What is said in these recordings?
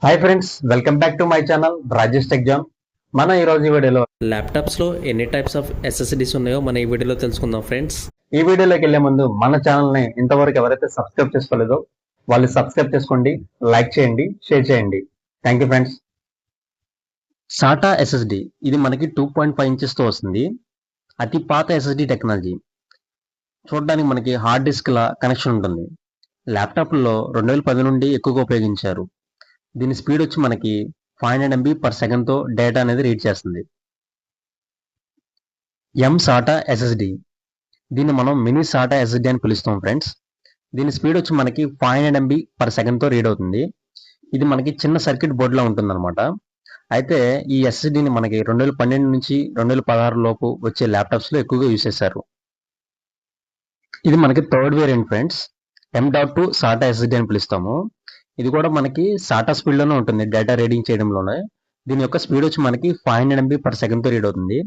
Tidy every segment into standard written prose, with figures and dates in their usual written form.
Hi friends, welcome back to my channel Rajesh tech జాన్. మన ఈరోజు ఈ వీడియోలో ల్యాప్టాప్స్లో ఎన్ని టైప్స్ ఆఫ్ ఎస్ఎస్డీస్ ఉన్నాయో మన ఈ వీడియోలో తెలుసుకుందాం ఫ్రెండ్స్. ఈ వీడియోలోకి వెళ్లే ముందు మన ఛానల్ని ఇంతవరకు ఎవరైతే సబ్స్క్రైబ్ చేసుకోలేదో వాళ్ళు సబ్స్క్రైబ్ చేసుకోండి, లైక్ చేయండి, షేర్ చేయండి. Thank you friends. SATA SSD ఇది మనకి 2.5 ఇంచెస్తో వస్తుంది. అతి పాత ఎస్ఎస్డి టెక్నాలజీ. చూడడానికి మనకి హార్డ్ డిస్క్ లా కనెక్షన్ ఉంటుంది. ల్యాప్టాప్లో 2010 నుండి ఎక్కువగా ఉపయోగించారు. దీని స్పీడ్ వచ్చి మనకి 500 MB per second తో డేటా అనేది రీడ్ చేస్తుంది. సాటా ఎస్ఎస్డి దీన్ని మనం మినీ సాటా ఎస్ఎస్డి అని పిలుస్తాం ఫ్రెండ్స్. దీని స్పీడ్ వచ్చి మనకి 500 MB per second తో రీడ్ అవుతుంది. ఇది మనకి చిన్న సర్క్యూట్ బోర్డులో ఉంటుంది అనమాట. అయితే ఈ ఎస్ఎస్డిని మనకి 2012 నుంచి 2016 లోపు వచ్చే ల్యాప్టాప్స్ లో ఎక్కువగా యూజ్ చేశారు. ఇది మనకి third variant friends. M.2 SATA SSD అని పిలుస్తాము. ఇది కూడా మనకి సాటా స్పీడ్ లోనే ఉంటుంది, డేటా రీడింగ్ చేయడంలోనే. దీని యొక్క స్పీడ్ వచ్చి మనకి 500 MB per second తో రీడ్ అవుతుంది.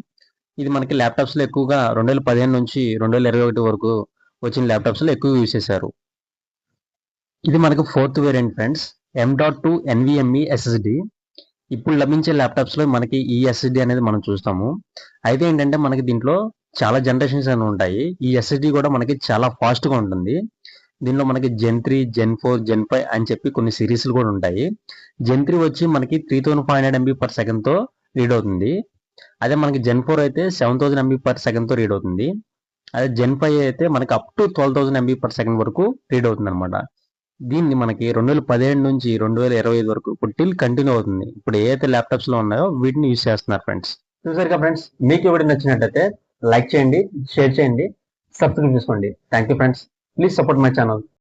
ఇది మనకి ల్యాప్టాప్స్ లో ఎక్కువగా 2015 నుంచి 2021 వరకు వచ్చిన ల్యాప్టాప్స్ లో ఎక్కువ యూజ్ చేశారు. ఇది మనకి fourth variant friends. M.2 NVMe SSD. ఇప్పుడు లభించే ల్యాప్టాప్స్ లో మనకి ఈ ఎస్ఎస్డి అనేది మనం చూస్తాము. అయితే ఏంటంటే మనకి దీంట్లో చాలా జనరేషన్స్ అనేవి ఉంటాయి. ఈ ఎస్ఎస్డి కూడా మనకి చాలా ఫాస్ట్ గా ఉంటుంది. దీనిలో మనకి Gen 3, Gen 4, Gen 5 అని చెప్పి కొన్ని సిరీస్లు కూడా ఉంటాయి. Gen 3 వచ్చి మనకి 3500 MB per second తో రీడ్ అవుతుంది. అదే మనకి Gen 4 అయితే 7000 MB per second తో రీడ్ అవుతుంది. అదే Gen 5 అయితే మనకి up to 12000 MB per second వరకు రీడ్ అవుతుంది అనమాట. దీన్ని మనకి 2017 నుంచి 2025 వరకు ఇప్పుడు టిల్ కంటిన్యూ అవుతుంది. ఇప్పుడు ఏదైతే ల్యాప్టాప్స్ లో ఉన్నాయో వీటిని యూజ్ చేస్తున్నారు ఫ్రెండ్స్. చూసారుగా ఫ్రెండ్స్, మీకు ఎవరు నచ్చినట్టయితే లైక్ చేయండి, షేర్ చేయండి, సబ్స్క్రైబ్ చేసుకోండి. Thank you friends. Please support my channel.